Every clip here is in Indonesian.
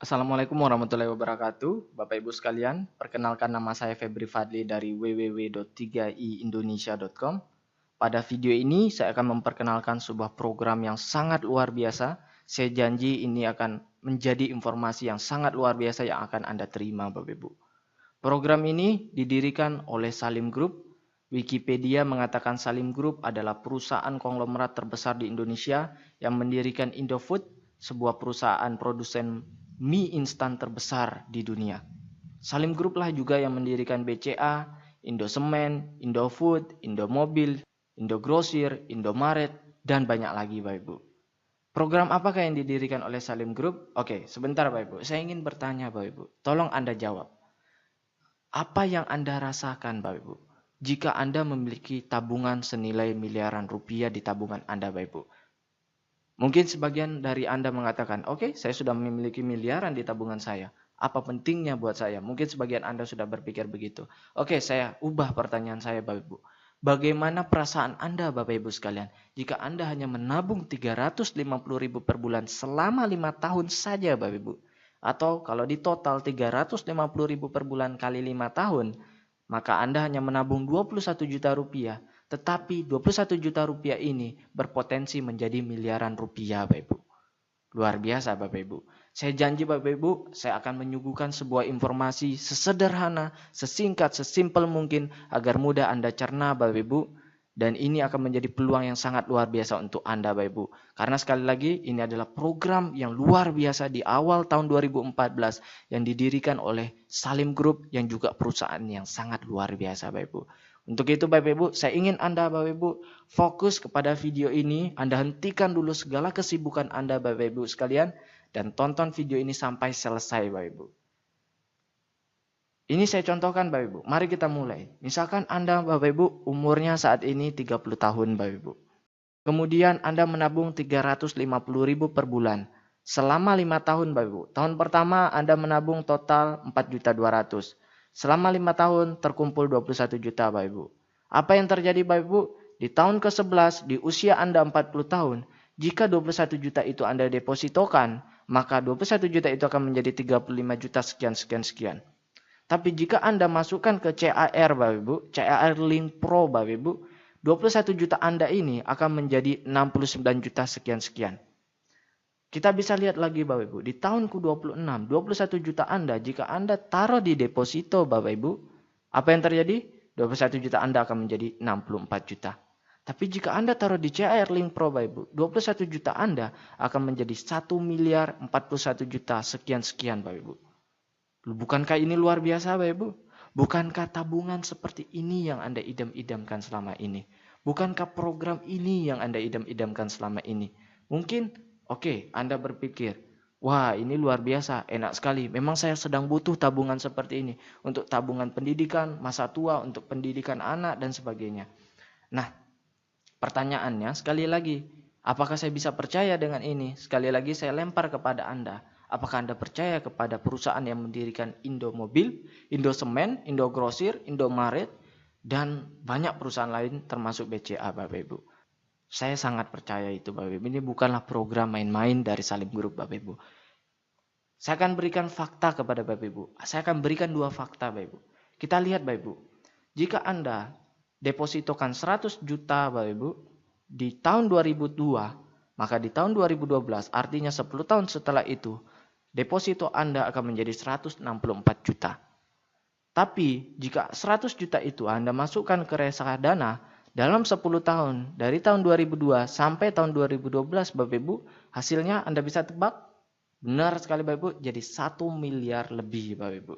Assalamualaikum warahmatullahi wabarakatuh. Bapak Ibu sekalian, perkenalkan nama saya Febri Fadli dari www.3iindonesia.com. Pada video ini saya akan memperkenalkan sebuah program yang sangat luar biasa. Saya janji ini akan menjadi informasi yang sangat luar biasa yang akan Anda terima, Bapak Ibu. Program ini didirikan oleh Salim Group. Wikipedia mengatakan Salim Group adalah perusahaan konglomerat terbesar di Indonesia yang mendirikan Indofood, sebuah perusahaan produsen mie instan terbesar di dunia. Salim Group lah juga yang mendirikan BCA, Indosemen, Indofood, Indomobil, Indogrosir, Indomaret, dan banyak lagi Bapak Ibu. Program apakah yang didirikan oleh Salim Group? Oke, sebentar Bapak Ibu. Saya ingin bertanya Bapak Ibu. Tolong Anda jawab. Apa yang Anda rasakan Bapak Ibu? Jika Anda memiliki tabungan senilai miliaran rupiah di tabungan Anda Bapak Ibu. Mungkin sebagian dari Anda mengatakan, oke, saya sudah memiliki miliaran di tabungan saya. Apa pentingnya buat saya? Mungkin sebagian Anda sudah berpikir begitu. Oke, saya ubah pertanyaan saya Bapak Ibu. Bagaimana perasaan Anda Bapak Ibu sekalian jika Anda hanya menabung 350.000 per bulan selama 5 tahun saja Bapak Ibu? Atau kalau di total 350.000 per bulan kali 5 tahun, maka Anda hanya menabung 21 juta rupiah. Tetapi 21 juta rupiah ini berpotensi menjadi miliaran rupiah Bapak Ibu. Luar biasa Bapak Ibu. Saya janji Bapak Ibu, saya akan menyuguhkan sebuah informasi sesederhana, sesingkat, sesimpel mungkin agar mudah Anda cerna Bapak Ibu. Dan ini akan menjadi peluang yang sangat luar biasa untuk Anda Bapak Ibu. Karena sekali lagi ini adalah program yang luar biasa di awal tahun 2014 yang didirikan oleh Salim Group yang juga perusahaan yang sangat luar biasa Bapak Ibu. Untuk itu Bapak Ibu, saya ingin Anda Bapak Ibu fokus kepada video ini. Anda hentikan dulu segala kesibukan Anda Bapak Ibu sekalian dan tonton video ini sampai selesai Bapak Ibu. Ini saya contohkan Bapak Ibu. Mari kita mulai. Misalkan Anda Bapak Ibu umurnya saat ini 30 tahun Bapak Ibu. Kemudian Anda menabung 350.000 per bulan. Selama 5 tahun Bapak Ibu. Tahun pertama Anda menabung total 4.200.000. Selama 5 tahun terkumpul 21 juta Bapak Ibu. Apa yang terjadi Bapak Ibu? Di tahun ke-11 di usia Anda 40 tahun. Jika 21 juta itu Anda depositokan, maka 21 juta itu akan menjadi 35 juta sekian. Tapi jika Anda masukkan ke CAR Bapak Ibu, CAR Link Pro Bapak Ibu, 21 juta Anda ini akan menjadi 69 juta sekian. Kita bisa lihat lagi Bapak Ibu, di tahun ke-26, 21 juta Anda, jika Anda taruh di deposito Bapak Ibu, apa yang terjadi? 21 juta Anda akan menjadi 64 juta. Tapi jika Anda taruh di CAR Link Pro Bapak Ibu, 21 juta Anda akan menjadi 1 miliar 41 juta sekian Bapak Ibu. Bukankah ini luar biasa Bapak Ibu? Bukankah tabungan seperti ini yang Anda idam-idamkan selama ini? Bukankah program ini yang Anda idam-idamkan selama ini? Mungkin, oke, Anda berpikir, wah ini luar biasa, enak sekali. Memang saya sedang butuh tabungan seperti ini. Untuk tabungan pendidikan, masa tua, untuk pendidikan anak, dan sebagainya. Nah, pertanyaannya sekali lagi, apakah saya bisa percaya dengan ini? Sekali lagi saya lempar kepada Anda. Apakah Anda percaya kepada perusahaan yang mendirikan Indomobil, Indosemen, Indogrosir, Indomaret, dan banyak perusahaan lain termasuk BCA Bapak Ibu? Saya sangat percaya itu Bapak Ibu. Ini bukanlah program main-main dari Salim Group Bapak Ibu. Saya akan berikan fakta kepada Bapak Ibu. Saya akan berikan 2 fakta Bapak Ibu. Kita lihat Bapak Ibu. Jika Anda depositokan 100 juta Bapak Ibu di tahun 2002, maka di tahun 2012 artinya 10 tahun setelah itu deposito Anda akan menjadi 164 juta. Tapi jika 100 juta itu Anda masukkan ke reksadana dalam 10 tahun dari tahun 2002 sampai tahun 2012 Bapak Ibu, hasilnya Anda bisa tebak? Benar sekali Bapak Ibu, jadi 1 miliar lebih Bapak Ibu.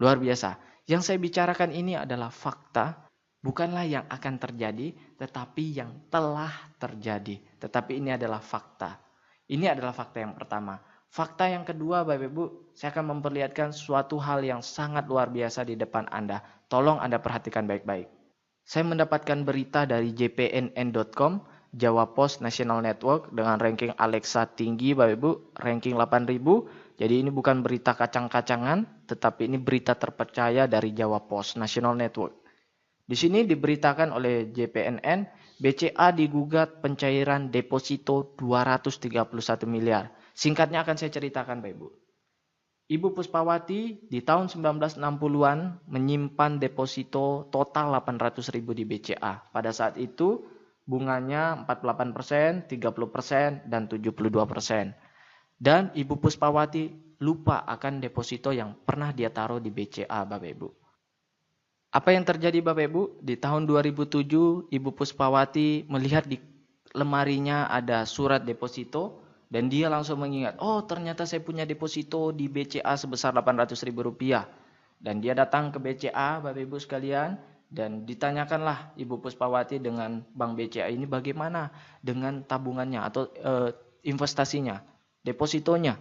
Luar biasa. Yang saya bicarakan ini adalah fakta, bukanlah yang akan terjadi, tetapi yang telah terjadi. Tetapi ini adalah fakta. Ini adalah fakta yang pertama. Fakta yang kedua Bapak Ibu, saya akan memperlihatkan suatu hal yang sangat luar biasa di depan Anda. Tolong Anda perhatikan baik-baik. Saya mendapatkan berita dari jpnn.com, Jawa Post National Network dengan ranking Alexa tinggi Bapak Ibu, ranking 8.000. Jadi ini bukan berita kacang-kacangan, tetapi ini berita terpercaya dari Jawa Post National Network. Di sini diberitakan oleh JPNN, BCA digugat pencairan deposito 231 miliar. Singkatnya akan saya ceritakan Bapak Ibu. Ibu Puspawati di tahun 1960-an menyimpan deposito total 800.000 di BCA. Pada saat itu bunganya 48%, 30%, dan 72%. Dan Ibu Puspawati lupa akan deposito yang pernah dia taruh di BCA, Bapak Ibu. Apa yang terjadi Bapak Ibu? Di tahun 2007 Ibu Puspawati melihat di lemarinya ada surat deposito dan dia langsung mengingat, oh ternyata saya punya deposito di BCA sebesar Rp800.000. Dan dia datang ke BCA, Bapak Ibu sekalian, dan ditanyakanlah Ibu Puspawati dengan Bank BCA ini bagaimana dengan tabungannya atau investasinya, depositonya.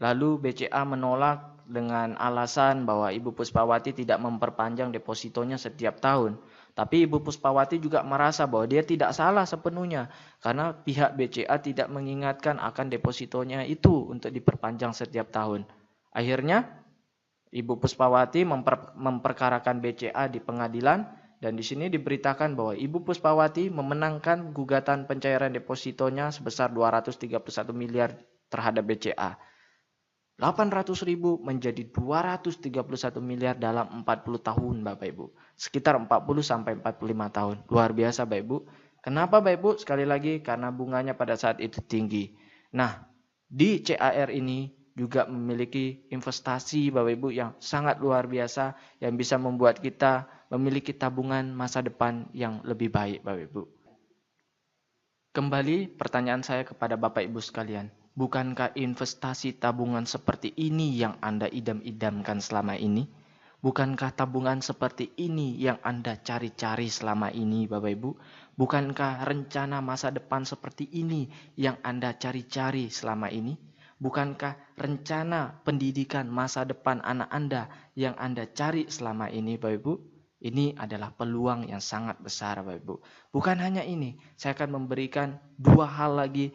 Lalu BCA menolak dengan alasan bahwa Ibu Puspawati tidak memperpanjang depositonya setiap tahun. Tapi Ibu Puspawati juga merasa bahwa dia tidak salah sepenuhnya. Karena pihak BCA tidak mengingatkan akan depositonya itu untuk diperpanjang setiap tahun. Akhirnya Ibu Puspawati memperkarakan BCA di pengadilan. Dan di sini diberitakan bahwa Ibu Puspawati memenangkan gugatan pencairan depositonya sebesar 231 miliar terhadap BCA. 800.000 menjadi 231 miliar dalam 40 tahun Bapak Ibu. Sekitar 40 sampai 45 tahun. Luar biasa Bapak Ibu. Kenapa Bapak Ibu? Sekali lagi karena bunganya pada saat itu tinggi. Nah, di CAR ini juga memiliki investasi Bapak Ibu yang sangat luar biasa yang bisa membuat kita memiliki tabungan masa depan yang lebih baik Bapak Ibu. Kembali pertanyaan saya kepada Bapak Ibu sekalian. Bukankah investasi tabungan seperti ini yang Anda idam-idamkan selama ini? Bukankah tabungan seperti ini yang Anda cari-cari selama ini, Bapak Ibu? Bukankah rencana masa depan seperti ini yang Anda cari-cari selama ini? Bukankah rencana pendidikan masa depan anak Anda yang Anda cari selama ini, Bapak Ibu? Ini adalah peluang yang sangat besar, Bapak Ibu. Bukan hanya ini, saya akan memberikan 2 hal lagi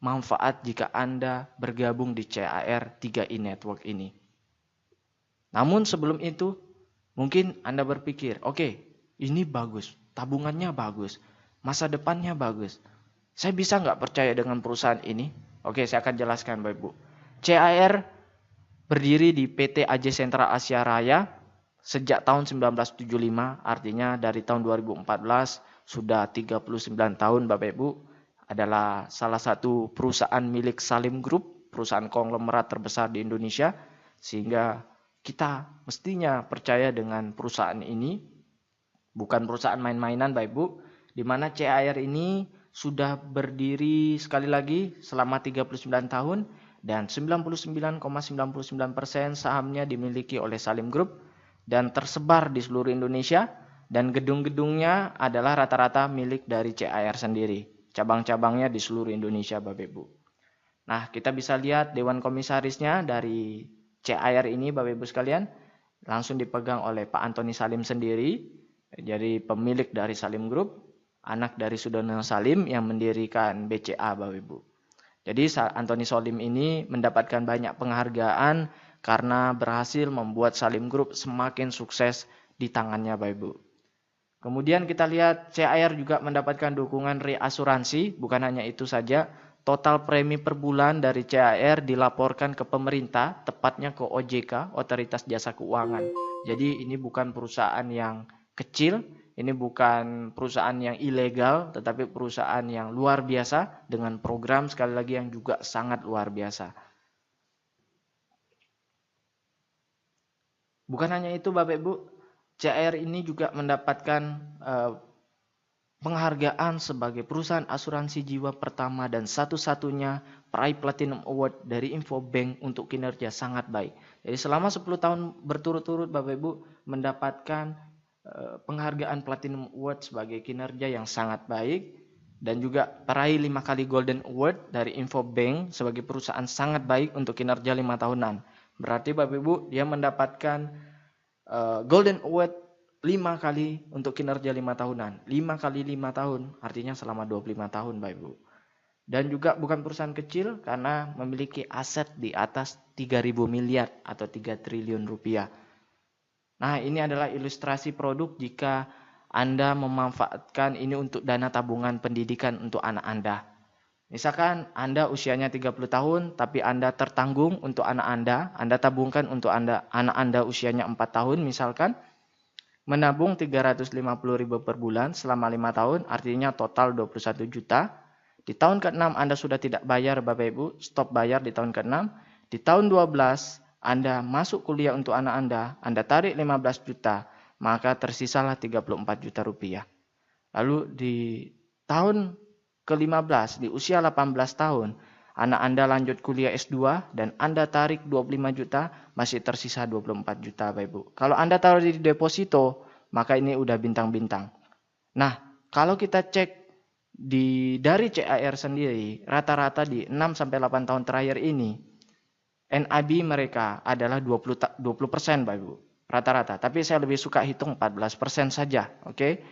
manfaat jika Anda bergabung di CAR 3i Network ini. Namun sebelum itu, mungkin Anda berpikir, oke, ini bagus, tabungannya bagus, masa depannya bagus. Saya bisa nggak percaya dengan perusahaan ini? Oke, saya akan jelaskan Bapak Ibu. CAR berdiri di PT AJ Sentra Asia Raya sejak tahun 1975, artinya dari tahun 2014 sudah 39 tahun Bapak Ibu. Adalah salah satu perusahaan milik Salim Group, perusahaan konglomerat terbesar di Indonesia, sehingga kita mestinya percaya dengan perusahaan ini, bukan perusahaan main-mainan Bapak Ibu, di mana CAR ini sudah berdiri sekali lagi selama 39 tahun dan 99,99% sahamnya dimiliki oleh Salim Group dan tersebar di seluruh Indonesia dan gedung-gedungnya adalah rata-rata milik dari CAR sendiri. Cabang-cabangnya di seluruh Indonesia Bapak Ibu. Nah, kita bisa lihat Dewan Komisarisnya dari CAR ini Bapak Ibu sekalian. Langsung dipegang oleh Pak Antoni Salim sendiri. Jadi pemilik dari Salim Group. Anak dari Sudono Salim yang mendirikan BCA Bapak Ibu. Jadi Antoni Salim ini mendapatkan banyak penghargaan karena berhasil membuat Salim Group semakin sukses di tangannya Bapak Ibu. Kemudian kita lihat CAR juga mendapatkan dukungan reasuransi, bukan hanya itu saja, total premi per bulan dari CAR dilaporkan ke pemerintah, tepatnya ke OJK, Otoritas Jasa Keuangan. Jadi ini bukan perusahaan yang kecil, ini bukan perusahaan yang ilegal, tetapi perusahaan yang luar biasa dengan program sekali lagi yang juga sangat luar biasa. Bukan hanya itu Bapak Ibu, CAR ini juga mendapatkan penghargaan sebagai perusahaan asuransi jiwa pertama dan satu-satunya peraih Platinum Award dari Infobank untuk kinerja sangat baik. Jadi selama 10 tahun berturut-turut Bapak Ibu mendapatkan penghargaan Platinum Award sebagai kinerja yang sangat baik dan juga peraih 5 kali Golden Award dari Infobank sebagai perusahaan sangat baik untuk kinerja 5 tahunan. Berarti Bapak Ibu dia mendapatkan Golden Award 5 kali untuk kinerja 5 tahunan. 5 kali 5 tahun artinya selama 25 tahun Bapak Ibu. Dan juga bukan perusahaan kecil karena memiliki aset di atas 3.000 miliar atau 3 triliun rupiah. Nah ini adalah ilustrasi produk jika Anda memanfaatkan ini untuk dana tabungan pendidikan untuk anak Anda. Misalkan Anda usianya 30 tahun, tapi Anda tertanggung untuk anak Anda tabungkan untuk anak Anda usianya 4 tahun misalkan, menabung 350.000 per bulan selama 5 tahun, artinya total 21 juta. Di tahun ke-6 Anda sudah tidak bayar Bapak Ibu, stop bayar di tahun ke-6. Di tahun 12 Anda masuk kuliah untuk anak Anda tarik 15 juta, maka tersisalah 34 juta rupiah. Lalu di tahun ke-15, di usia 18 tahun, anak Anda lanjut kuliah S2 dan Anda tarik 25 juta, masih tersisa 24 juta Bapak Ibu. Kalau Anda taruh di deposito, maka ini udah bintang-bintang. Nah, kalau kita cek dari CAR sendiri, rata-rata di 6-8 tahun terakhir ini, NIB mereka adalah 20% Bapak Ibu. Rata-rata. Tapi saya lebih suka hitung 14% saja. Oke.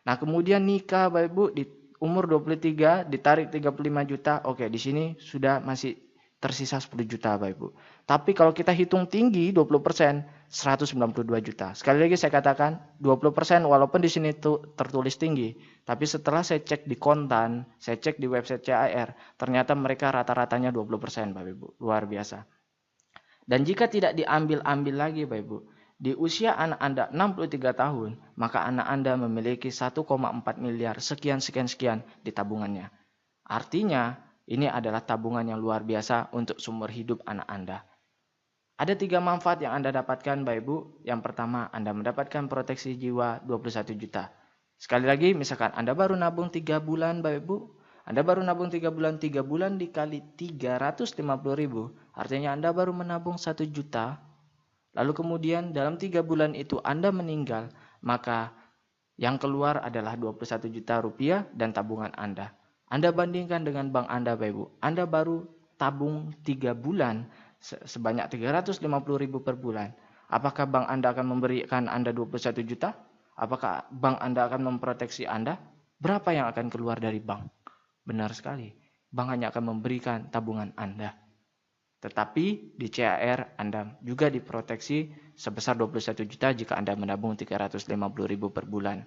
Nah, kemudian nikah Bapak Ibu di umur 23 ditarik 35 juta. Oke, di sini sudah masih tersisa 10 juta Bapak Ibu. Tapi kalau kita hitung tinggi 20%, 192 juta. Sekali lagi saya katakan 20% walaupun di sini tertulis tinggi, tapi setelah saya cek di kontan, saya cek di website CAR, ternyata mereka rata-ratanya 20% Bapak Ibu. Luar biasa. Dan jika tidak diambil-ambil lagi Bapak Ibu, di usia anak Anda 63 tahun, maka anak Anda memiliki 1,4 miliar sekian di tabungannya. Artinya, ini adalah tabungan yang luar biasa untuk sumber hidup anak Anda. Ada 3 manfaat yang Anda dapatkan Bapak Ibu. Yang pertama, Anda mendapatkan proteksi jiwa 21 juta. Sekali lagi, misalkan Anda baru nabung 3 bulan Bapak Ibu, Anda baru nabung 3 bulan dikali 350.000, artinya Anda baru menabung 1 juta. Lalu kemudian dalam 3 bulan itu Anda meninggal, maka yang keluar adalah 21 juta rupiah dan tabungan Anda. Anda bandingkan dengan bank Anda Bapak Ibu, Anda baru tabung 3 bulan sebanyak 350.000 per bulan. Apakah bank Anda akan memberikan Anda 21 juta? Apakah bank Anda akan memproteksi Anda? Berapa yang akan keluar dari bank? Benar sekali, bank hanya akan memberikan tabungan Anda. Tetapi di CAR Anda juga diproteksi sebesar 21 juta jika Anda menabung 350.000 per bulan.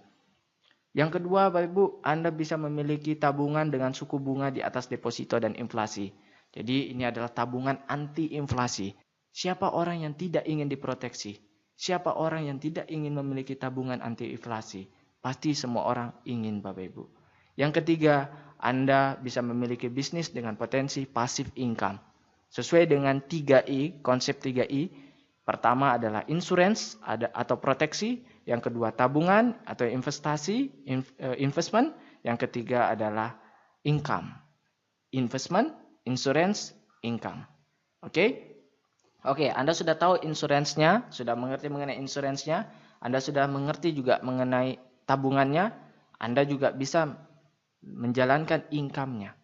Yang kedua Bapak Ibu, Anda bisa memiliki tabungan dengan suku bunga di atas deposito dan inflasi. Jadi ini adalah tabungan anti inflasi. Siapa orang yang tidak ingin diproteksi? Siapa orang yang tidak ingin memiliki tabungan anti inflasi? Pasti semua orang ingin Bapak Ibu. Yang ketiga, Anda bisa memiliki bisnis dengan potensi passive income. Sesuai dengan 3I, konsep 3I. Pertama adalah insurance atau proteksi, yang kedua tabungan atau investasi, investment, yang ketiga adalah income. Investment, insurance, income. Oke? Oke, Anda sudah tahu insurance-nya, sudah mengerti mengenai insurance-nya, Anda sudah mengerti juga mengenai tabungannya, Anda juga bisa menjalankan income-nya.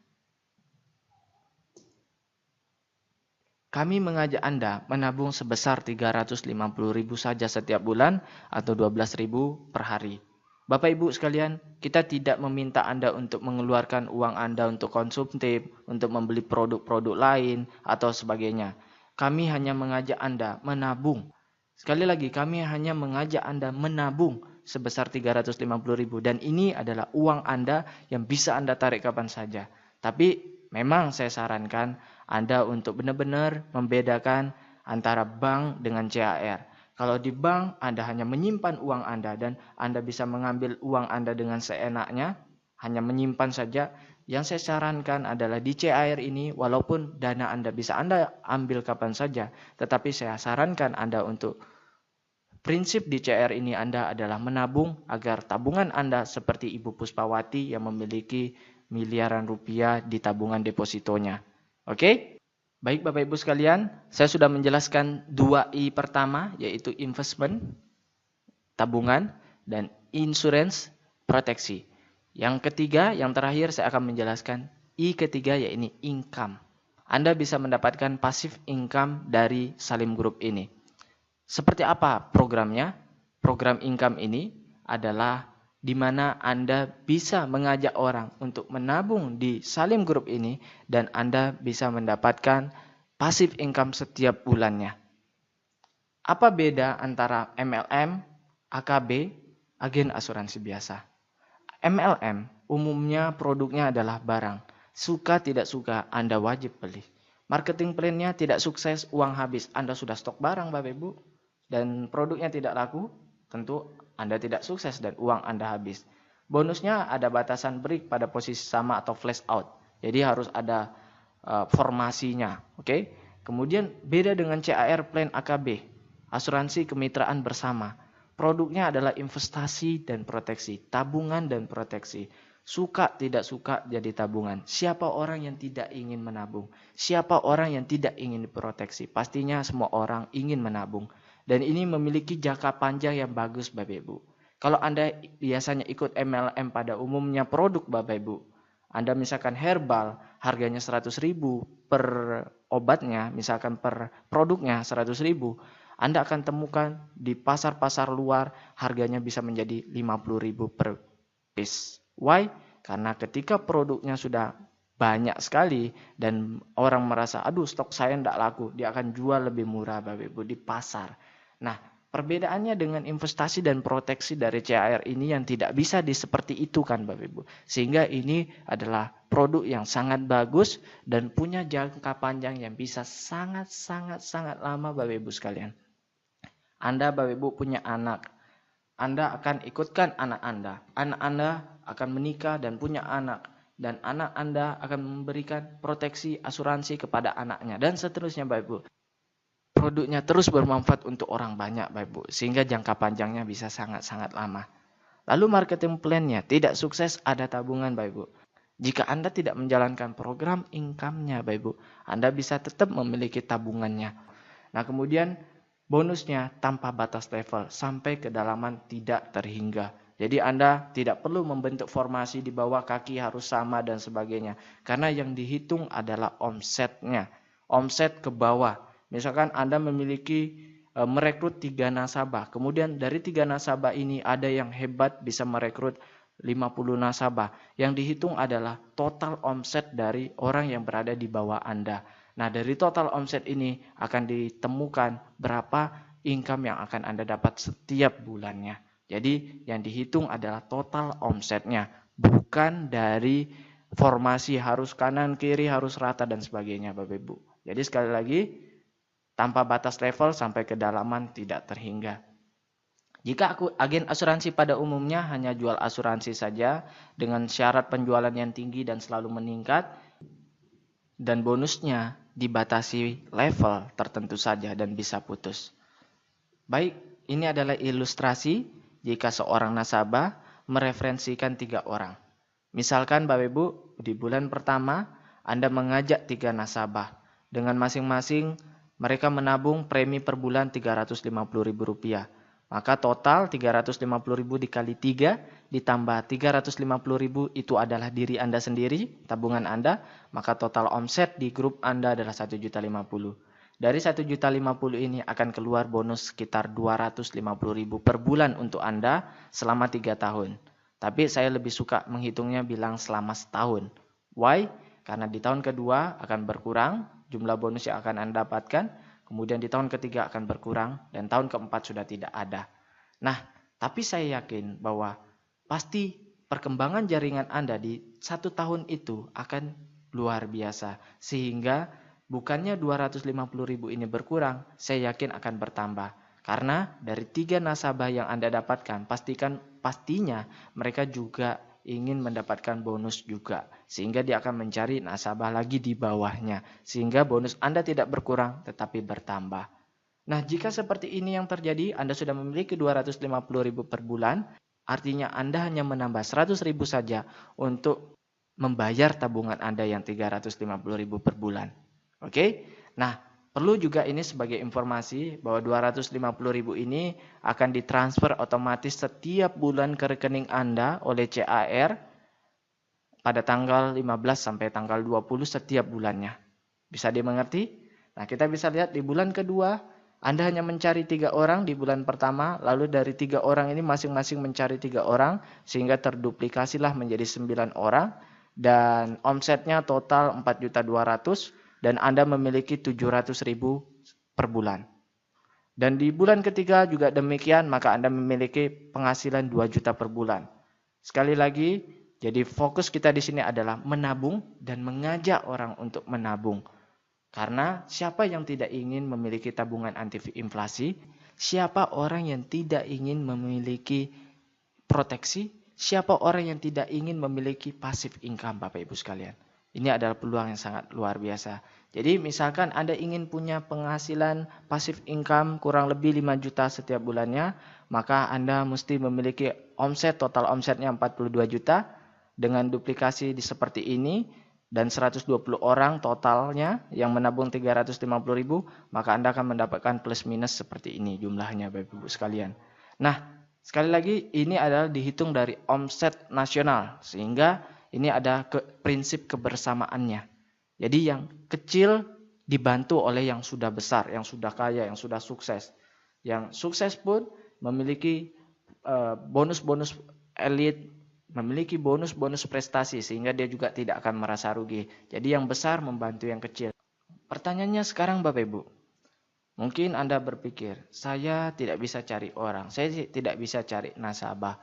Kami mengajak Anda menabung sebesar 350.000 saja setiap bulan atau 12.000 per hari. Bapak Ibu sekalian, kita tidak meminta Anda untuk mengeluarkan uang Anda untuk konsumtif, untuk membeli produk-produk lain atau sebagainya. Kami hanya mengajak Anda menabung. Sekali lagi, kami hanya mengajak Anda menabung sebesar 350.000 dan ini adalah uang Anda yang bisa Anda tarik kapan saja. Tapi memang saya sarankan Anda untuk benar-benar membedakan antara bank dengan CAR. Kalau di bank Anda hanya menyimpan uang Anda dan Anda bisa mengambil uang Anda dengan seenaknya, hanya menyimpan saja. Yang saya sarankan adalah di CAR ini walaupun dana Anda bisa Anda ambil kapan saja, tetapi saya sarankan Anda untuk prinsip di CAR ini Anda adalah menabung agar tabungan Anda seperti Ibu Puspawati yang memiliki miliaran rupiah di tabungan depositonya. Oke? Baik Bapak Ibu sekalian, saya sudah menjelaskan 2I pertama yaitu investment, tabungan, dan insurance, proteksi. Yang ketiga, yang terakhir saya akan menjelaskan I ketiga yaitu income. Anda bisa mendapatkan passive income dari Salim Group ini. Seperti apa programnya? Program income ini adalah di mana Anda bisa mengajak orang untuk menabung di Salim Group ini dan Anda bisa mendapatkan passive income setiap bulannya. Apa beda antara MLM, AKB, agen asuransi biasa? MLM umumnya produknya adalah barang. Suka tidak suka, Anda wajib beli. Marketing plan-nya tidak sukses, uang habis. Anda sudah stok barang Bapak Ibu. Dan produknya tidak laku, tentu Anda tidak sukses dan uang Anda habis. Bonusnya ada batasan break pada posisi sama atau flash out. Jadi harus ada formasinya. Oke. Kemudian beda dengan CAR plan AKB, asuransi kemitraan bersama. Produknya adalah investasi dan proteksi, tabungan dan proteksi. Suka tidak suka jadi tabungan. Siapa orang yang tidak ingin menabung? Siapa orang yang tidak ingin diproteksi? Pastinya semua orang ingin menabung. Dan ini memiliki jangka panjang yang bagus Bapak Ibu. Kalau Anda biasanya ikut MLM pada umumnya produk Bapak Ibu, Anda misalkan herbal, harganya 100.000 per obatnya, misalkan per produknya 100.000, Anda akan temukan di pasar-pasar luar harganya bisa menjadi 50.000 per piece. Why? Karena ketika produknya sudah banyak sekali dan orang merasa, aduh stok saya tidak laku, dia akan jual lebih murah Bapak Ibu di pasar. Nah, perbedaannya dengan investasi dan proteksi dari CAR ini yang tidak bisa seperti itu kan Bapak Ibu. Sehingga ini adalah produk yang sangat bagus dan punya jangka panjang yang bisa sangat lama Bapak Ibu sekalian. Anda Bapak Ibu punya anak, Anda akan ikutkan anak Anda. Anak Anda akan menikah dan punya anak. Dan anak Anda akan memberikan proteksi asuransi kepada anaknya. Dan seterusnya Bapak Ibu. Produknya terus bermanfaat untuk orang banyak Bapak Ibu. Sehingga jangka panjangnya bisa sangat lama. Lalu marketing plan-nya tidak sukses, ada tabungan Bapak Ibu. Jika Anda tidak menjalankan program income-nya Bapak Ibu, Anda bisa tetap memiliki tabungannya. Nah kemudian bonusnya tanpa batas level sampai kedalaman tidak terhingga. Jadi Anda tidak perlu membentuk formasi di bawah kaki harus sama dan sebagainya. Karena yang dihitung adalah omsetnya. Omset ke bawah. Misalkan Anda memiliki merekrut 3 nasabah. Kemudian dari 3 nasabah ini ada yang hebat bisa merekrut 50 nasabah. Yang dihitung adalah total omset dari orang yang berada di bawah Anda. Nah, dari total omset ini akan ditemukan berapa income yang akan Anda dapat setiap bulannya. Jadi, yang dihitung adalah total omsetnya, bukan dari formasi harus kanan, kiri, harus rata, dan sebagainya, Bapak Ibu. Jadi, sekali lagi, tanpa batas level sampai kedalaman tidak terhingga. Jika agen asuransi pada umumnya hanya jual asuransi saja dengan syarat penjualan yang tinggi dan selalu meningkat, dan bonusnya dibatasi level tertentu saja dan bisa putus. Baik, ini adalah ilustrasi jika seorang nasabah mereferensikan 3 orang. Misalkan Bapak Ibu, di bulan pertama Anda mengajak 3 nasabah. Dengan masing-masing mereka menabung premi per bulan Rp350.000. Maka total 350.000 dikali 3 ditambah 350.000 itu adalah diri Anda sendiri, tabungan Anda. Maka total omset di grup Anda adalah 1.050.000. Dari 1.050.000 ini akan keluar bonus sekitar 250.000 per bulan untuk Anda selama 3 tahun. Tapi saya lebih suka menghitungnya bilang selama setahun. Why? Karena di tahun kedua akan berkurang jumlah bonus yang akan Anda dapatkan. Kemudian di tahun ketiga akan berkurang dan tahun keempat sudah tidak ada. Nah, tapi saya yakin bahwa pasti perkembangan jaringan Anda di 1 tahun itu akan luar biasa. Sehingga bukannya 250.000 ini berkurang, saya yakin akan bertambah. Karena dari 3 nasabah yang Anda dapatkan, pastinya mereka juga ingin mendapatkan bonus juga. Sehingga dia akan mencari nasabah lagi di bawahnya. Sehingga bonus Anda tidak berkurang tetapi bertambah. Nah, jika seperti ini yang terjadi, Anda sudah memiliki 250.000 per bulan, artinya Anda hanya menambah 100.000 saja untuk membayar tabungan Anda yang 350.000 per bulan. Oke? Nah, perlu juga ini sebagai informasi bahwa 250.000 ini akan ditransfer otomatis setiap bulan ke rekening Anda oleh CAR pada tanggal 15 sampai tanggal 20 setiap bulannya. Bisa dimengerti? Nah, kita bisa lihat di bulan kedua, Anda hanya mencari 3 orang di bulan pertama, lalu dari 3 orang ini masing-masing mencari 3 orang, sehingga terduplikasilah menjadi 9 orang, dan omsetnya total 4.200.000. Dan Anda memiliki 700.000 per bulan. Dan di bulan ketiga juga demikian, maka Anda memiliki penghasilan 2 juta per bulan. Sekali lagi, Jadi fokus kita di sini adalah menabung dan mengajak orang untuk menabung. Karena siapa yang tidak ingin memiliki tabungan anti inflasi? Siapa orang yang tidak ingin memiliki proteksi? Siapa orang yang tidak ingin memiliki passive income, Bapak Ibu sekalian? Ini adalah peluang yang sangat luar biasa. Jadi misalkan Anda ingin punya penghasilan passive income kurang lebih 5 juta setiap bulannya, maka Anda mesti memiliki total omsetnya 42 juta dengan duplikasi seperti ini dan 120 orang totalnya yang menabung 350.000, maka Anda akan mendapatkan plus minus seperti ini jumlahnya Bapak Ibu sekalian. Nah, sekali lagi ini adalah dihitung dari omset nasional sehingga ini ada prinsip kebersamaannya. Jadi yang kecil dibantu oleh yang sudah besar, yang sudah kaya, yang sudah sukses. Yang sukses pun memiliki bonus-bonus elit, memiliki bonus-bonus prestasi sehingga dia juga tidak akan merasa rugi. Jadi yang besar membantu yang kecil. Pertanyaannya sekarang Bapak Ibu. Mungkin Anda berpikir, saya tidak bisa cari orang, saya tidak bisa cari nasabah.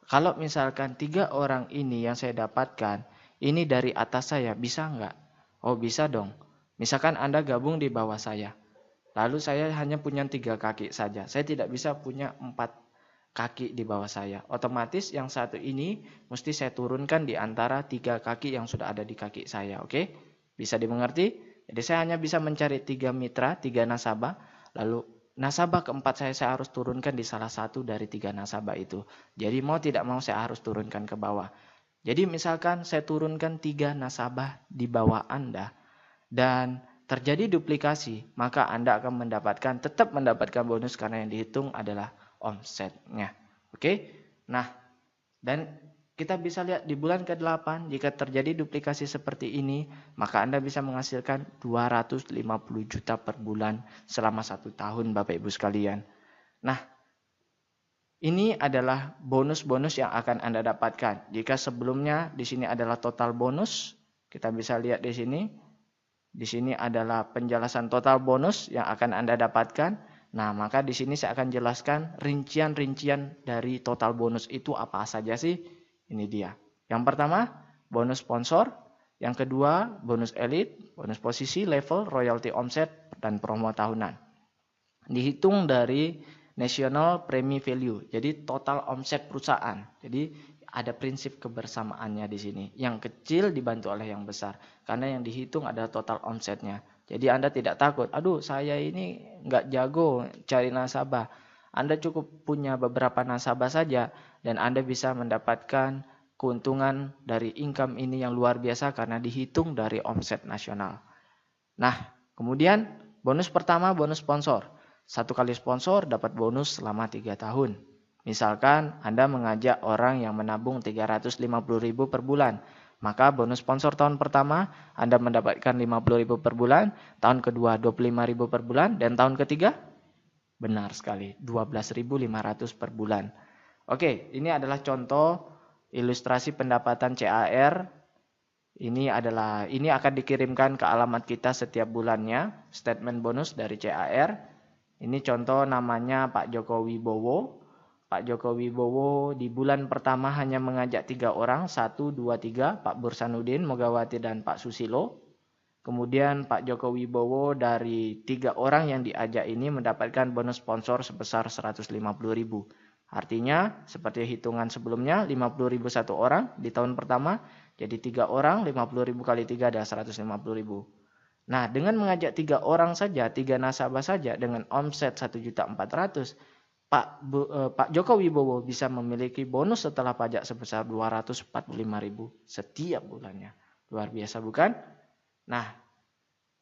Kalau misalkan 3 orang ini yang saya dapatkan, ini dari atas saya, bisa nggak? Oh bisa dong. Misalkan Anda gabung di bawah saya. Lalu saya hanya punya 3 kaki saja. Saya tidak bisa punya 4 kaki di bawah saya. Otomatis yang satu ini mesti saya turunkan di antara 3 kaki yang sudah ada di kaki saya. Oke? Bisa dimengerti? Jadi saya hanya bisa mencari 3 mitra, 3 nasabah. Lalu nasabah keempat saya harus turunkan di salah satu dari 3 nasabah itu. Jadi mau tidak mau saya harus turunkan ke bawah. Jadi misalkan saya turunkan 3 nasabah di bawah Anda dan terjadi duplikasi, maka Anda akan tetap mendapatkan bonus karena yang dihitung adalah omsetnya. Oke? Nah, dan kita bisa lihat di bulan ke-8 jika terjadi duplikasi seperti ini, maka Anda bisa menghasilkan 250 juta per bulan selama 1 tahun Bapak Ibu sekalian. Nah, ini adalah bonus-bonus yang akan Anda dapatkan. Jika sebelumnya di sini adalah total bonus, kita bisa lihat di sini. Di sini adalah penjelasan total bonus yang akan Anda dapatkan. Nah, maka di sini saya akan jelaskan rincian-rincian dari total bonus itu apa saja sih. Ini dia. Yang pertama, bonus sponsor. Yang kedua, bonus elit, bonus posisi, level, royalty omset, dan promo tahunan. Dihitung dari National Premi Value. Jadi total omset perusahaan. Jadi ada prinsip kebersamaannya di sini. Yang kecil dibantu oleh yang besar. Karena yang dihitung adalah total omsetnya. Jadi Anda tidak takut, aduh saya ini nggak jago cari nasabah. Anda cukup punya beberapa nasabah saja dan Anda bisa mendapatkan keuntungan dari income ini yang luar biasa karena dihitung dari omset nasional. Nah, kemudian bonus pertama bonus sponsor. 1 kali sponsor dapat bonus selama 3 tahun. Misalkan Anda mengajak orang yang menabung 350.000 per bulan. Maka bonus sponsor tahun pertama Anda mendapatkan 50.000 per bulan, tahun kedua 25.000 per bulan, dan tahun ketiga benar sekali 12.500 per bulan. Oke, ini adalah contoh ilustrasi pendapatan CAR. Ini akan dikirimkan ke alamat kita setiap bulannya, statement bonus dari CAR. Ini contoh namanya Pak Joko Wibowo. Pak Joko Wibowo di bulan pertama hanya mengajak 3 orang, 1, 2, 3, Pak Bursanuddin, Mogawati, dan Pak Susilo. Kemudian Pak Joko Wibowo dari 3 orang yang diajak ini mendapatkan bonus sponsor sebesar 150.000. Artinya seperti hitungan sebelumnya 50.000 1 orang di tahun pertama. Jadi 3 orang 50.000 kali 3 adalah 150.000. Nah dengan mengajak 3 orang saja, 3 nasabah saja dengan omset 1.400.000, Pak Joko Wibowo bisa memiliki bonus setelah pajak sebesar 245.000 setiap bulannya. Luar biasa bukan? Nah,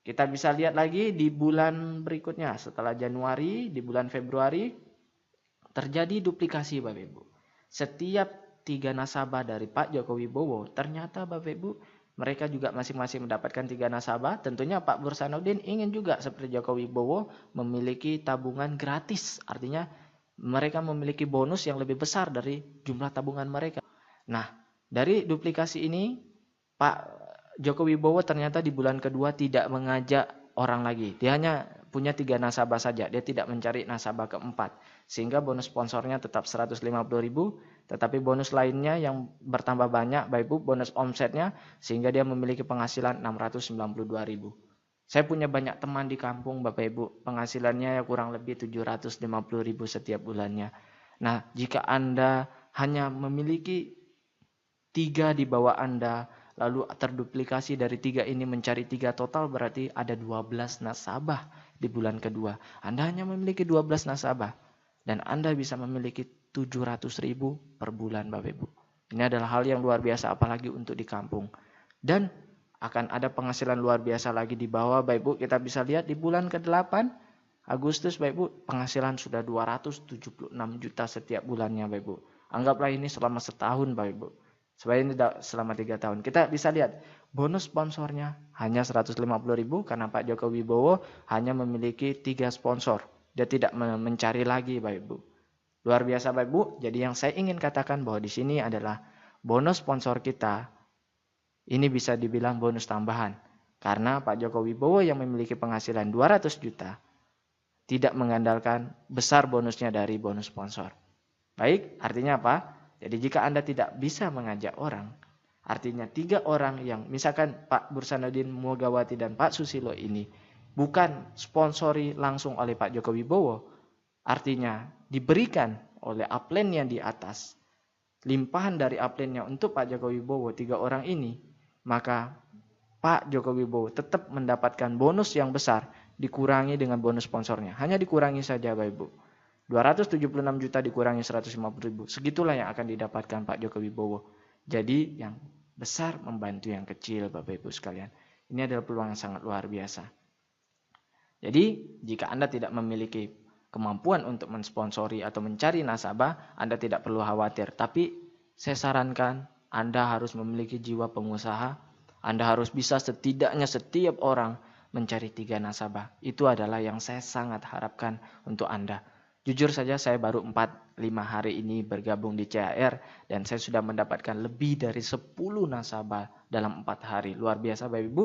kita bisa lihat lagi di bulan berikutnya. Setelah Januari, di bulan Februari, terjadi duplikasi Bapak Ibu. Setiap 3 nasabah dari Pak Joko Wibowo, ternyata Bapak Ibu, mereka juga masing-masing mendapatkan 3 nasabah. Tentunya Pak Bursanuddin ingin juga seperti Joko Wibowo memiliki tabungan gratis. Artinya mereka memiliki bonus yang lebih besar dari jumlah tabungan mereka. Nah, dari duplikasi ini, Pak Joko Wibowo ternyata di bulan kedua tidak mengajak orang lagi. Dia hanya punya 3 nasabah saja, dia tidak mencari nasabah keempat. Sehingga bonus sponsornya tetap 150.000, tetapi bonus lainnya yang bertambah banyak, Bapak Ibu, bonus omsetnya, sehingga dia memiliki penghasilan 692.000. Saya punya banyak teman di kampung, Bapak Ibu, penghasilannya ya kurang lebih 750.000 setiap bulannya. Nah, jika Anda hanya memiliki 3 di bawah Anda, lalu terduplikasi dari 3 ini mencari 3 total, berarti ada 12 nasabah di bulan kedua. Anda hanya memiliki 12 nasabah dan Anda bisa memiliki 700.000 per bulan, Bapak Ibu. Ini adalah hal yang luar biasa, apalagi untuk di kampung. Dan akan ada penghasilan luar biasa lagi di bawah, Bapak Ibu. Kita bisa lihat di bulan ke-8 Agustus, Bapak Ibu, penghasilan sudah 276 juta setiap bulannya, Bapak Ibu. Anggaplah ini selama setahun, Bapak Ibu. Sebenarnya ini selama 3 tahun. Kita bisa lihat bonus sponsornya hanya 150.000 karena Pak Joko Wibowo hanya memiliki 3 sponsor. Dia tidak mencari lagi, Bapak Ibu. Luar biasa, Bapak Ibu. Jadi yang saya ingin katakan bahwa di sini adalah bonus sponsor kita ini bisa dibilang bonus tambahan. Karena Pak Joko Wibowo yang memiliki penghasilan 200 juta tidak mengandalkan besar bonusnya dari bonus sponsor. Baik, artinya apa? Jadi jika Anda tidak bisa mengajak orang, artinya 3 orang yang misalkan Pak Bursanuddin Mulyawati dan Pak Susilo ini bukan sponsori langsung oleh Pak Joko Wibowo, artinya diberikan oleh upline yang di atas, limpahan dari upline-nya untuk Pak Joko Wibowo 3 orang ini, maka Pak Joko Wibowo tetap mendapatkan bonus yang besar dikurangi dengan bonus sponsornya. Hanya dikurangi saja, Bapak Ibu. 276 juta dikurangi 150.000. Segitulah yang akan didapatkan Pak Joko Wibowo. Jadi yang besar membantu yang kecil, Bapak Ibu sekalian. Ini adalah peluang yang sangat luar biasa. Jadi jika Anda tidak memiliki kemampuan untuk mensponsori atau mencari nasabah, Anda tidak perlu khawatir. Tapi saya sarankan Anda harus memiliki jiwa pengusaha. Anda harus bisa setidaknya setiap orang mencari 3 nasabah. Itu adalah yang saya sangat harapkan untuk Anda. Jujur saja saya baru 4-5 hari ini bergabung di CAR dan saya sudah mendapatkan lebih dari 10 nasabah dalam 4 hari. Luar biasa, Bapak Ibu.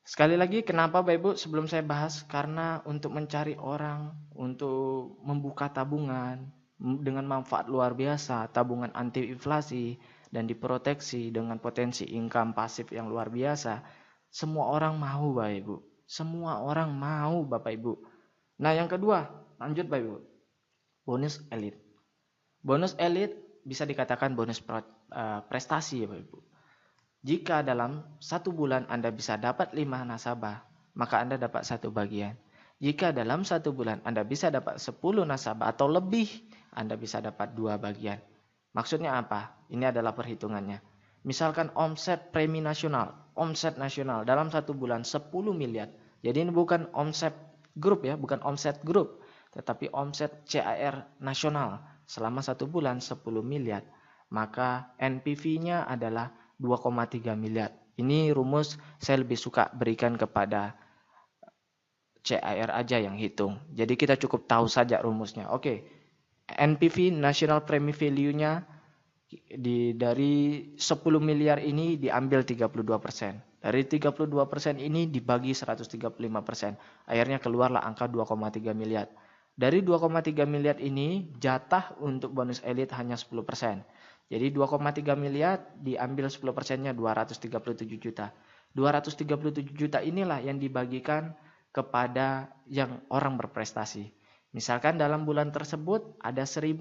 Sekali lagi, kenapa Bapak Ibu sebelum saya bahas? Karena untuk mencari orang, untuk membuka tabungan dengan manfaat luar biasa, tabungan anti inflasi dan diproteksi dengan potensi income pasif yang luar biasa. Semua orang mau, Bapak Ibu. Semua orang mau, Bapak Ibu. Nah, yang kedua, lanjut Bapak Ibu. Bonus elit. Bonus elit bisa dikatakan bonus prestasi ya Bapak Ibu. Jika dalam 1 bulan Anda bisa dapat 5 nasabah, maka Anda dapat 1 bagian. Jika dalam 1 bulan Anda bisa dapat 10 nasabah atau lebih, Anda bisa dapat 2 bagian. Maksudnya apa? Ini adalah perhitungannya. Misalkan omset premi nasional, omset nasional dalam 1 bulan 10 miliar. Jadi ini bukan omset grup ya, bukan omset grup. Tetapi omset CAR nasional selama 1 bulan 10 miliar, maka NPV-nya adalah 2,3 miliar. Ini rumus saya lebih suka berikan kepada CAR aja yang hitung. Jadi kita cukup tahu saja rumusnya. Oke, NPV National Premi Value-nya dari 10 miliar ini diambil 32%. Dari 32% ini dibagi 135%. Akhirnya keluarlah angka 2,3 miliar. Dari 2,3 miliar ini jatah untuk bonus elit hanya 10%. Jadi 2,3 miliar diambil 10%-nya 237 juta. 237 juta inilah yang dibagikan kepada yang orang berprestasi. Misalkan dalam bulan tersebut ada 1.000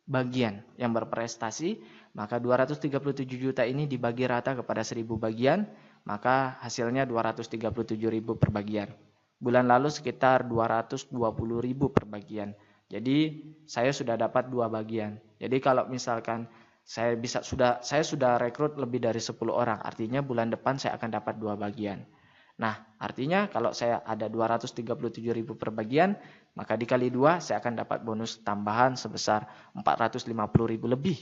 bagian yang berprestasi, maka 237 juta ini dibagi rata kepada 1.000 bagian, maka hasilnya 237.000 per bagian. Bulan lalu sekitar 220.000 per bagian. Jadi saya sudah dapat 2 bagian. Jadi kalau misalkan saya sudah rekrut lebih dari 10 orang, artinya bulan depan saya akan dapat 2 bagian. Nah, artinya kalau saya ada 237.000 per bagian, maka dikali 2 saya akan dapat bonus tambahan sebesar 450.000 lebih.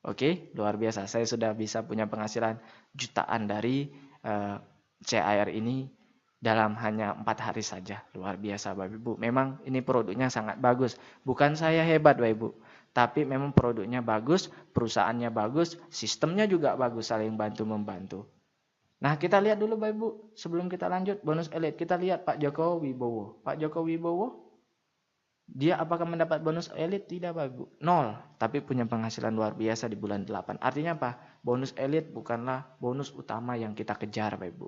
Oke, luar biasa. Saya sudah bisa punya penghasilan jutaan dari CAR ini dalam hanya 4 hari saja. Luar biasa Bapak Ibu. Memang ini produknya sangat bagus. Bukan saya hebat Bapak Ibu, tapi memang produknya bagus, perusahaannya bagus, sistemnya juga bagus, saling bantu-membantu. Nah, kita lihat dulu Bapak Ibu, sebelum kita lanjut bonus elit, kita lihat Pak Joko Wibowo. Pak Joko Wibowo, dia apakah mendapat bonus elit? Tidak Bapak Ibu, 0. Tapi punya penghasilan luar biasa di bulan 8. Artinya apa? Bonus elit bukanlah bonus utama yang kita kejar Bapak Ibu.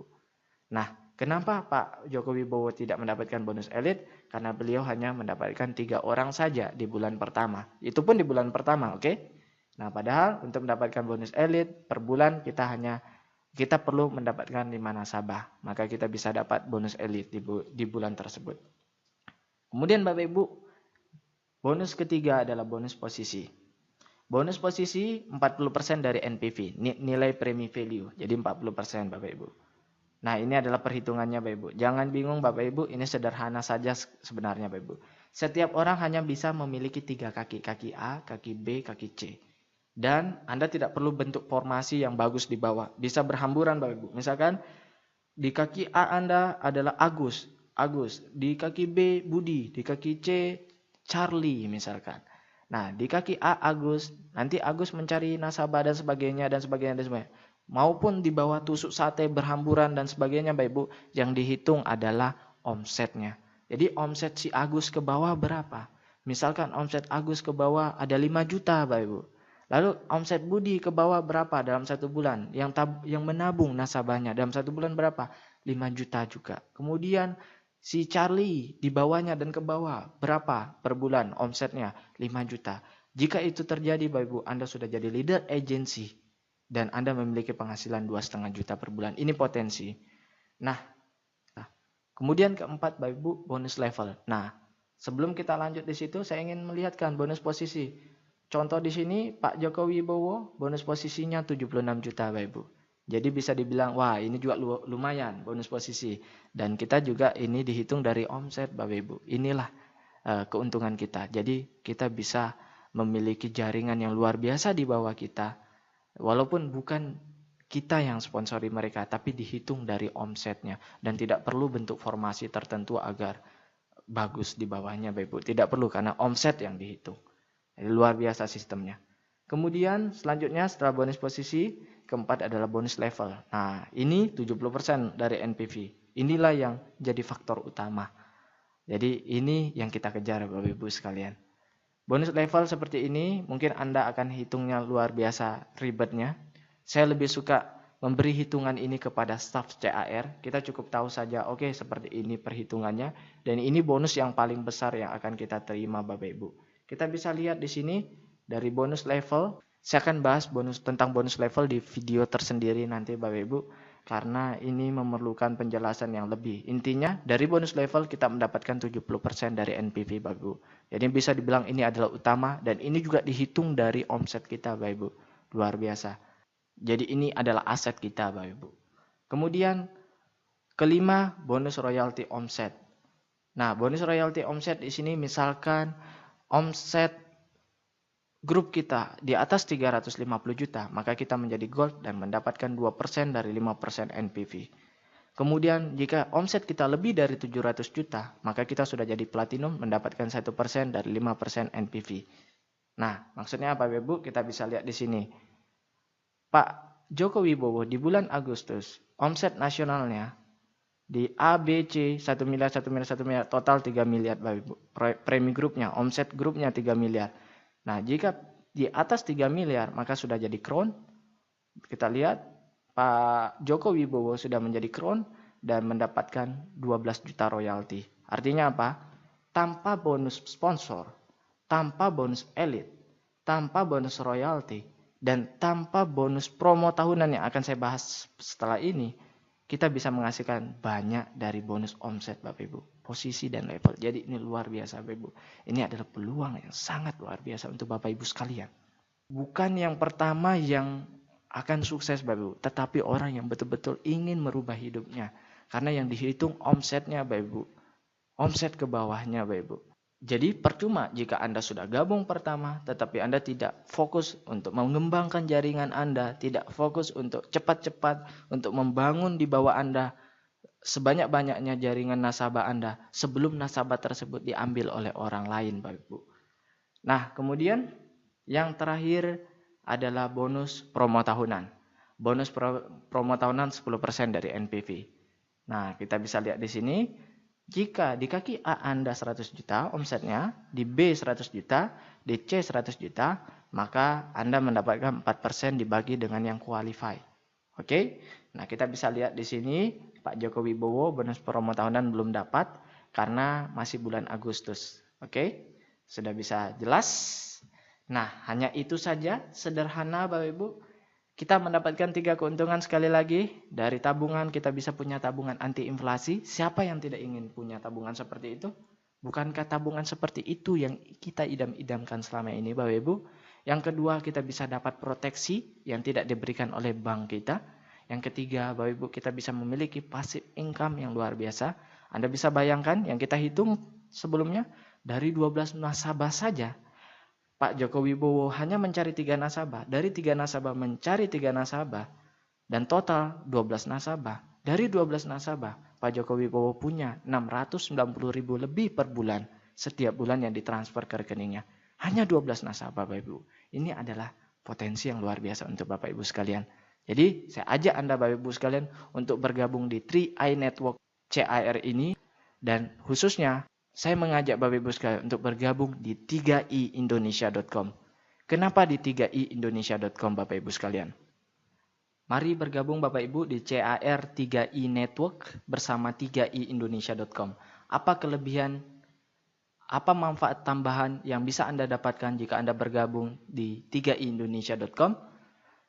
Nah, kenapa Pak Joko Wibowo tidak mendapatkan bonus elit? Karena beliau hanya mendapatkan 3 orang saja di bulan pertama. Itu pun di bulan pertama, oke? Nah, padahal untuk mendapatkan bonus elit per bulan kita perlu mendapatkan 5 nasabah. Maka kita bisa dapat bonus elit di bulan tersebut. Kemudian Bapak Ibu, bonus ketiga adalah bonus posisi. Bonus posisi 40% dari NPV, nilai premi value. Jadi 40% Bapak Ibu. Nah, ini adalah perhitungannya Bapak Ibu. Jangan bingung Bapak Ibu, ini sederhana saja sebenarnya Bapak Ibu. Setiap orang hanya bisa memiliki 3 kaki. Kaki A, kaki B, kaki C. Dan Anda tidak perlu bentuk formasi yang bagus di bawah. Bisa berhamburan Bapak Ibu. Misalkan di kaki A Anda adalah Agus. Di kaki B Budi. Di kaki C Charlie misalkan. Nah, di kaki A Agus. Nanti Agus mencari nasabah dan sebagainya. Maupun di bawah tusuk sate berhamburan dan sebagainya Bapak Ibu. Yang dihitung adalah omsetnya. Jadi omset si Agus ke bawah berapa? Misalkan omset Agus ke bawah ada 5 juta Bapak Ibu. Lalu omset Budi ke bawah berapa dalam 1 bulan? Yang menabung nasabahnya dalam 1 bulan berapa? 5 juta juga. Kemudian si Charlie di bawahnya dan ke bawah berapa per bulan omsetnya? 5 juta. Jika itu terjadi Bapak Ibu, Anda sudah jadi leader agency dan Anda memiliki penghasilan 2,5 juta per bulan. Ini potensi. Nah, kemudian keempat Bapak Ibu, bonus level. Nah, sebelum kita lanjut di situ, saya ingin melihatkan bonus posisi. Contoh di sini Pak Joko Wibowo bonus posisinya 76 juta Bapak Ibu. Jadi bisa dibilang wah ini juga lumayan bonus posisi. Dan kita juga ini dihitung dari omset Bapak Ibu. Inilah keuntungan kita. Jadi kita bisa memiliki jaringan yang luar biasa di bawah kita. Walaupun bukan kita yang sponsori mereka tapi dihitung dari omsetnya. Dan tidak perlu bentuk formasi tertentu agar bagus di bawahnya Bapak Ibu. Tidak perlu karena omset yang dihitung. Jadi luar biasa sistemnya. Kemudian selanjutnya setelah bonus posisi, keempat adalah bonus level. Nah, ini 70% dari NPV. Inilah yang jadi faktor utama. Jadi ini yang kita kejar Bapak Ibu sekalian. Bonus level seperti ini mungkin Anda akan hitungnya luar biasa ribetnya. Saya lebih suka memberi hitungan ini kepada staf CAR. Kita cukup tahu saja, oke, seperti ini perhitungannya. Dan ini bonus yang paling besar yang akan kita terima Bapak Ibu. Kita bisa lihat di sini dari bonus level. Saya akan bahas tentang bonus level di video tersendiri nanti Bapak Ibu. Karena ini memerlukan penjelasan yang lebih. Intinya dari bonus level kita mendapatkan 70% dari NPV Bapak Ibu. Jadi bisa dibilang ini adalah utama. Dan ini juga dihitung dari omset kita Bapak Ibu. Luar biasa. Jadi ini adalah aset kita Bapak Ibu. Kemudian kelima bonus royalti omset. Nah bonus royalti omset di sini misalkan omset grup kita di atas 350 juta, maka kita menjadi gold dan mendapatkan 2% dari 5% NPV. Kemudian jika omset kita lebih dari 700 juta, maka kita sudah jadi platinum mendapatkan 1% dari 5% NPV. Nah, maksudnya apa Bapak Ibu? Kita bisa lihat di sini. Pak Joko Wibowo di bulan Agustus, omset nasionalnya di A, B, C, 1 miliar, total 3 miliar Bapak Ibu. Premi grupnya, omset grupnya 3 miliar. Nah, jika di atas 3 miliar, maka sudah jadi crown. Kita lihat, Pak Joko Wibowo sudah menjadi crown dan mendapatkan 12 juta royalti. Artinya apa? Tanpa bonus sponsor, tanpa bonus elit, tanpa bonus royalti, dan tanpa bonus promo tahunan yang akan saya bahas setelah ini, kita bisa menghasilkan banyak dari bonus omset Bapak Ibu, posisi dan level. Jadi ini luar biasa Bapak Ibu. Ini adalah peluang yang sangat luar biasa untuk Bapak Ibu sekalian. Bukan yang pertama yang akan sukses Bapak Ibu, tetapi orang yang betul-betul ingin merubah hidupnya. Karena yang dihitung omsetnya Bapak Ibu. Omset ke bawahnya Bapak Ibu. Jadi percuma jika Anda sudah gabung pertama, tetapi Anda tidak fokus untuk mengembangkan jaringan Anda, tidak fokus untuk cepat-cepat untuk membangun di bawah Anda sebanyak-banyaknya jaringan nasabah Anda sebelum nasabah tersebut diambil oleh orang lain, Bapak Ibu. Nah, kemudian yang terakhir adalah bonus promo tahunan. bonus promo tahunan 10% dari NPV. Nah, kita bisa lihat di sini, jika di kaki A Anda 100 juta omsetnya, di B 100 juta, di C 100 juta, maka Anda mendapatkan 4% dibagi dengan yang qualify. Oke? Nah, kita bisa lihat di sini, Pak Joko Wibowo bonus promo tahunan belum dapat karena masih bulan Agustus. Oke? Sudah bisa jelas? Nah, hanya itu saja, sederhana Bapak Ibu. Kita mendapatkan 3 keuntungan sekali lagi. Dari tabungan kita bisa punya tabungan anti inflasi. Siapa yang tidak ingin punya tabungan seperti itu? Bukankah tabungan seperti itu yang kita idam-idamkan selama ini Bapak Ibu? Yang kedua, kita bisa dapat proteksi yang tidak diberikan oleh bank kita. Yang ketiga, Bapak Ibu, kita bisa memiliki passive income yang luar biasa. Anda bisa bayangkan yang kita hitung sebelumnya, dari 12 nasabah saja, Pak Joko Wibowo hanya mencari 3 nasabah. Dari 3 nasabah mencari 3 nasabah. Dan total 12 nasabah. Dari 12 nasabah, Pak Joko Wibowo punya 690.000 lebih per bulan. Setiap bulan yang ditransfer ke rekeningnya. Hanya 12 nasabah Bapak Ibu. Ini adalah potensi yang luar biasa untuk Bapak Ibu sekalian. Jadi saya ajak Anda Bapak Ibu sekalian untuk bergabung di 3i Network CAR ini. Dan khususnya saya mengajak Bapak Ibu sekalian untuk bergabung di 3iindonesia.com. Kenapa di 3iindonesia.com Bapak Ibu sekalian? Mari bergabung Bapak Ibu di CAR 3i Network bersama 3iindonesia.com. Apa kelebihan, apa manfaat tambahan yang bisa Anda dapatkan jika Anda bergabung di 3iindonesia.com?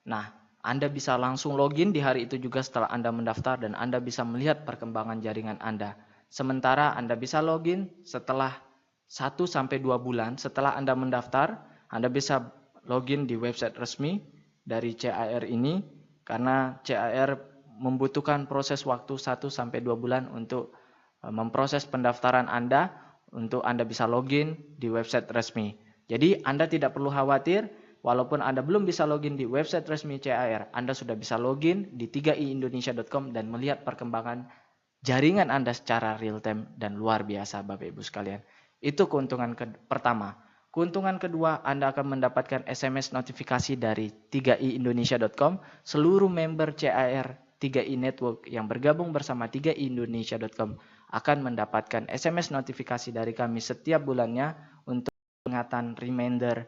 Nah, Anda bisa langsung login di hari itu juga setelah Anda mendaftar dan Anda bisa melihat perkembangan jaringan Anda. Sementara Anda bisa login setelah 1-2 bulan setelah Anda mendaftar, Anda bisa login di website resmi dari CAR ini karena CAR membutuhkan proses waktu 1-2 bulan untuk memproses pendaftaran Anda untuk Anda bisa login di website resmi. Jadi Anda tidak perlu khawatir, walaupun Anda belum bisa login di website resmi CAR, Anda sudah bisa login di 3iindonesia.com dan melihat perkembangan jaringan Anda secara real time dan luar biasa Bapak Ibu sekalian. Itu keuntungan pertama. Keuntungan kedua, Anda akan mendapatkan SMS notifikasi dari 3iindonesia.com. Seluruh member CAR 3i Network yang bergabung bersama 3iindonesia.com akan mendapatkan SMS notifikasi dari kami setiap bulannya untuk peringatan, reminder,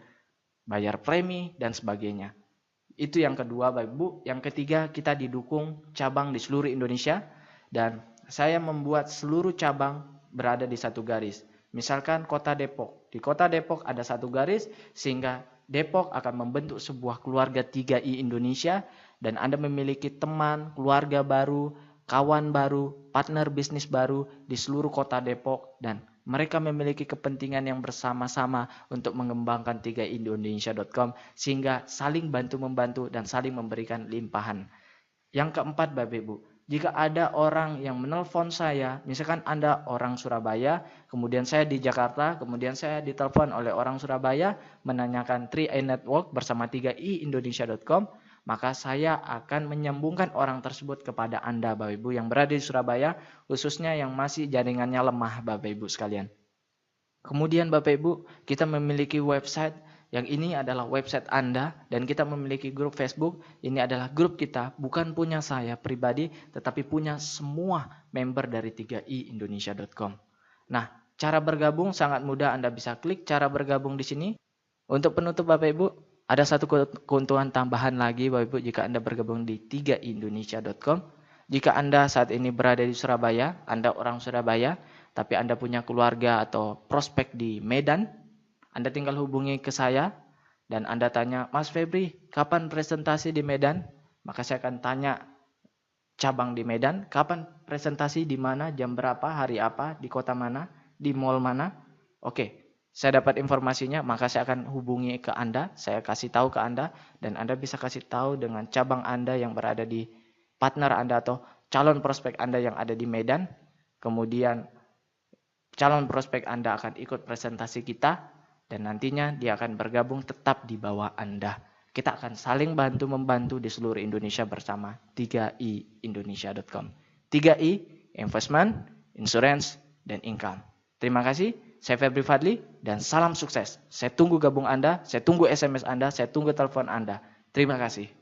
bayar premi, dan sebagainya. Itu yang kedua Bapak Ibu. Yang ketiga, kita didukung cabang di seluruh Indonesia dan saya membuat seluruh cabang berada di satu garis. Misalkan kota Depok. Di kota Depok ada satu garis sehingga Depok akan membentuk sebuah keluarga 3i Indonesia dan Anda memiliki teman, keluarga baru, kawan baru, partner bisnis baru di seluruh kota Depok dan mereka memiliki kepentingan yang bersama-sama untuk mengembangkan 3iindonesia.com sehingga saling bantu-membantu dan saling memberikan limpahan. Yang keempat Bapak Ibu, jika ada orang yang menelpon saya, misalkan Anda orang Surabaya, kemudian saya di Jakarta, kemudian saya ditelepon oleh orang Surabaya menanyakan 3i Network bersama 3iindonesia.com, maka saya akan menyambungkan orang tersebut kepada Anda Bapak Ibu yang berada di Surabaya, khususnya yang masih jaringannya lemah Bapak Ibu sekalian. Kemudian Bapak Ibu, kita memiliki website yang ini adalah website Anda dan kita memiliki grup Facebook. Ini adalah grup kita, bukan punya saya pribadi, tetapi punya semua member dari 3iindonesia.com. Nah, cara bergabung sangat mudah. Anda bisa klik cara bergabung di sini. Untuk penutup Bapak Ibu, ada satu keuntungan tambahan lagi Bapak Ibu jika Anda bergabung di 3iindonesia.com. Jika Anda saat ini berada di Surabaya, Anda orang Surabaya, tapi Anda punya keluarga atau prospek di Medan, Anda tinggal hubungi ke saya dan Anda tanya, Mas Febri, kapan presentasi di Medan? Maka saya akan tanya cabang di Medan, kapan presentasi di mana, jam berapa, hari apa, di kota mana, di mall mana. Oke, saya dapat informasinya, maka saya akan hubungi ke Anda, saya kasih tahu ke Anda, dan Anda bisa kasih tahu dengan cabang Anda yang berada di partner Anda atau calon prospek Anda yang ada di Medan. Kemudian calon prospek Anda akan ikut presentasi kita dan nantinya dia akan bergabung tetap di bawah Anda. Kita akan saling bantu-membantu di seluruh Indonesia bersama 3iindonesia.com. 3i, investment, insurance, dan income. Terima kasih, saya Febri Fadli dan salam sukses. Saya tunggu gabung Anda, saya tunggu SMS Anda, saya tunggu telepon Anda. Terima kasih.